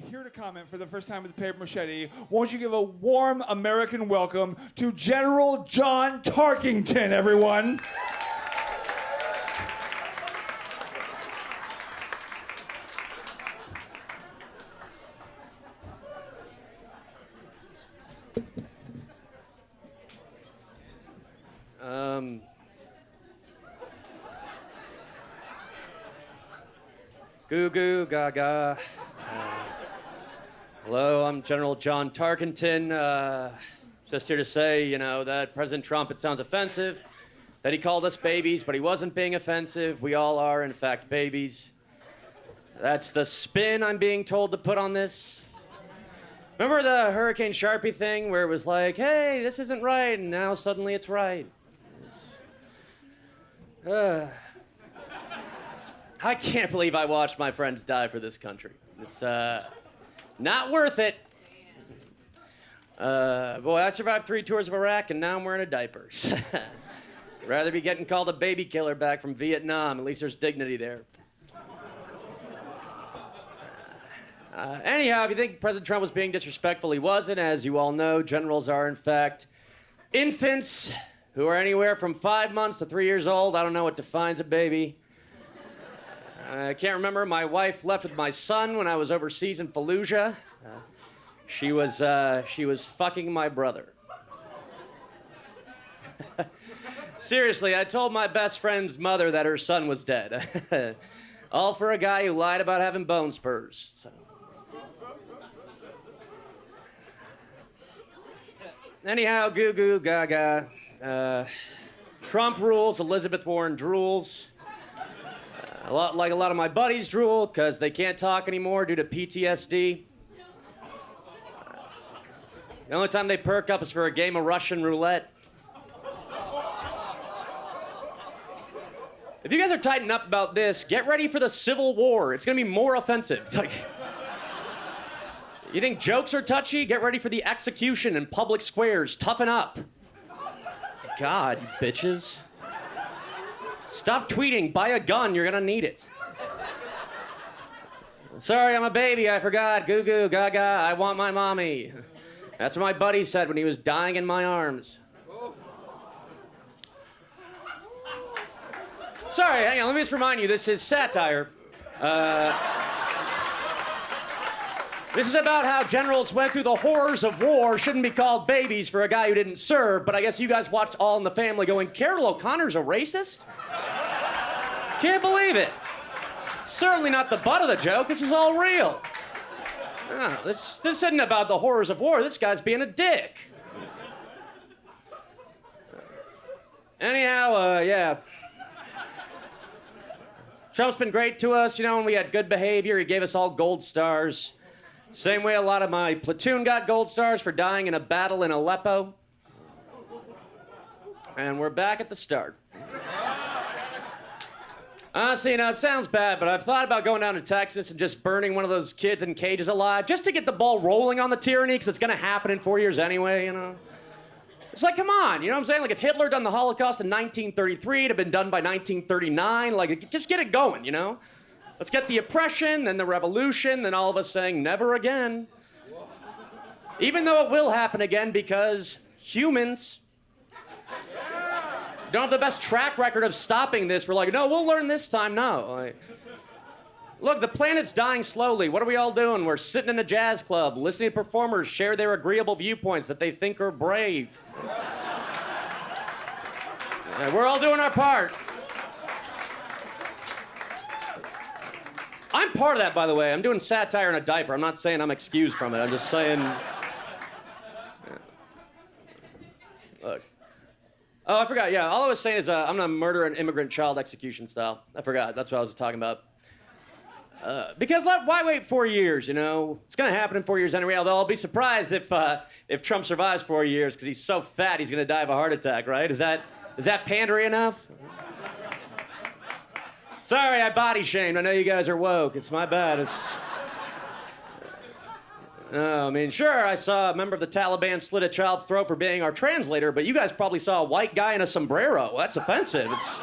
here to comment for the first time with the Paper Machete, won't you give a warm American welcome to General John Tarkington, everyone? Goo goo gaga. Hello, I'm General John Tarkington. Just here to say, that President Trump, it sounds offensive, that he called us babies, but he wasn't being offensive. We all are, in fact, babies. That's the spin I'm being told to put on this. Remember the Hurricane Sharpie thing where it was like, hey, this isn't right, and now suddenly it's right. I can't believe I watched my friends die for this country. It's not worth it. Boy, I survived 3 tours of Iraq, and now I'm wearing a diaper. Rather be getting called a baby killer back from Vietnam. At least there's dignity there. Anyhow, if you think President Trump was being disrespectful, he wasn't. As you all know, generals are, in fact, infants who are anywhere from 5 months to 3 years old. I don't know what defines a baby. I can't remember. My wife left with my son when I was overseas in Fallujah. She was fucking my brother. Seriously, I told my best friend's mother that her son was dead. All for a guy who lied about having bone spurs. So. Anyhow, goo goo gaga. Trump rules, Elizabeth Warren drools. A lot of my buddies drool because they can't talk anymore due to PTSD. The only time they perk up is for a game of Russian roulette. If you guys are tightening up about this, get ready for the Civil War. It's going to be more offensive. You think jokes are touchy? Get ready for the execution in public squares. Toughen up. God, you bitches. Stop tweeting. Buy a gun. You're going to need it. Sorry, I'm a baby. I forgot. Goo goo gaga. I want my mommy. That's what my buddy said when he was dying in my arms. Sorry, hang on. Let me just remind you, this is satire. This is about how generals went through the horrors of war, shouldn't be called babies for a guy who didn't serve, but I guess you guys watched All in the Family going, Carol O'Connor's a racist? Can't believe it. Certainly not the butt of the joke. This is all real. No, this isn't about the horrors of war. This guy's being a dick. Anyhow, yeah. Trump's been great to us. When we had good behavior, he gave us all gold stars. Same way a lot of my platoon got gold stars for dying in a battle in Aleppo. And we're back at the start. Honestly, it sounds bad, but I've thought about going down to Texas and just burning one of those kids in cages alive just to get the ball rolling on the tyranny, because it's going to happen in 4 years anyway, It's like, come on, you know what I'm saying? Like, if Hitler done the Holocaust in 1933, it'd have been done by 1939. Like, just get it going, Let's get the oppression, then the revolution, then all of us saying, never again. Even though it will happen again because humans don't have the best track record of stopping this. We're like, no, we'll learn this time. No. Look, the planet's dying slowly. What are we all doing? We're sitting in a jazz club, listening to performers share their agreeable viewpoints that they think are brave. We're all doing our part. I'm part of that, by the way. I'm doing satire in a diaper. I'm not saying I'm excused from it. I'm just saying... Look. Oh, I forgot. Yeah, all I was saying is I'm going to murder an immigrant child execution style. I forgot. That's what I was talking about. Because why wait 4 years, It's going to happen in 4 years anyway, although I'll be surprised if Trump survives 4 years because he's so fat he's going to die of a heart attack, right? Is that pandery enough? Sorry, I body shamed. I know you guys are woke. It's my bad. Sure, I saw a member of the Taliban slit a child's throat for being our translator, but you guys probably saw a white guy in a sombrero. That's offensive. It's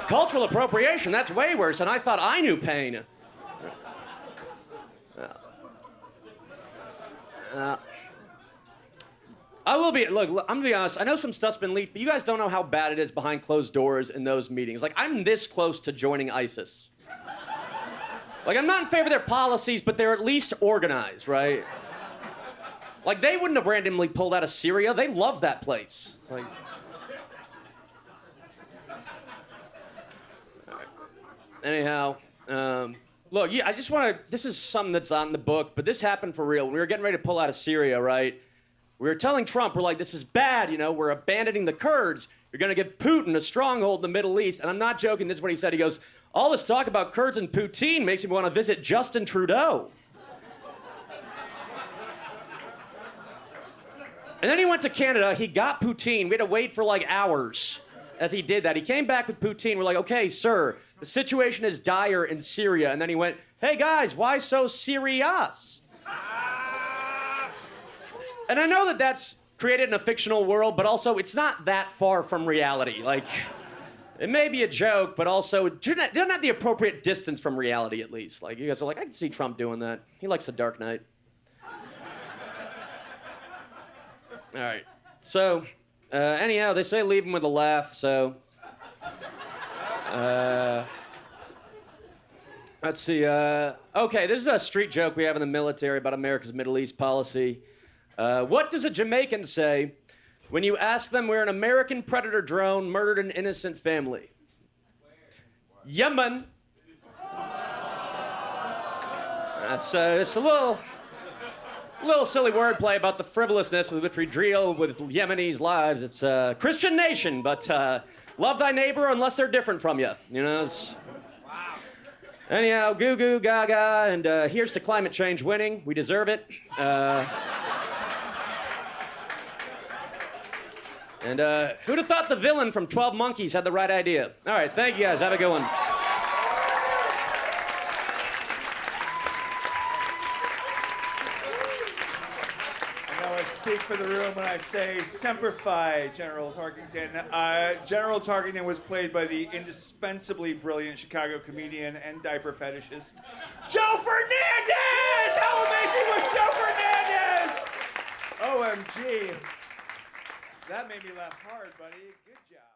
cultural appropriation. That's way worse, and I thought I knew pain. I will be. Look, I'm gonna be honest. I know some stuff's been leaked, but you guys don't know how bad it is behind closed doors in those meetings. Like, I'm this close to joining ISIS. Like, I'm not in favor of their policies, but they're at least organized, right? Like, they wouldn't have randomly pulled out of Syria. They love that place. It's like. Anyhow, look, yeah, I just want to. This is something that's on the book, but this happened for real. We were getting ready to pull out of Syria, right? We were telling Trump, we're like, this is bad, you know, we're abandoning the Kurds. You're going to give Putin a stronghold in the Middle East. And I'm not joking, this is what he said. He goes, all this talk about Kurds and Putin makes me want to visit Justin Trudeau. And then he went to Canada, he got Putin. We had to wait for like hours as he did that. He came back with Putin. We're like, okay, sir, the situation is dire in Syria. And then he went, hey guys, why so serious? And I know that that's created in a fictional world, but also it's not that far from reality. Like, it may be a joke, but also it doesn't have the appropriate distance from reality, at least. Like, you guys are like, I can see Trump doing that. He likes the Dark Knight. All right. So, anyhow, they say leave him with a laugh, so... let's see. Okay, this is a street joke we have in the military about America's Middle East policy. What does a Jamaican say when you ask them where an American Predator drone murdered an innocent family? Yemen. That's just a little silly wordplay about the frivolousness with which we deal with Yemenis' lives. It's a Christian nation, but love thy neighbor unless they're different from you. You know. Wow. Anyhow, goo goo gaga, and here's to climate change winning. We deserve it. And who'd have thought the villain from 12 Monkeys had the right idea? All right, thank you guys. Have a good one. I know I speak for the room when I say Semper Fi, General Tarkington. General Tarkington was played by the indispensably brilliant Chicago comedian and diaper fetishist, Joe Fernandez! How amazing was Joe Fernandez? OMG. That made me laugh hard, buddy. Good job.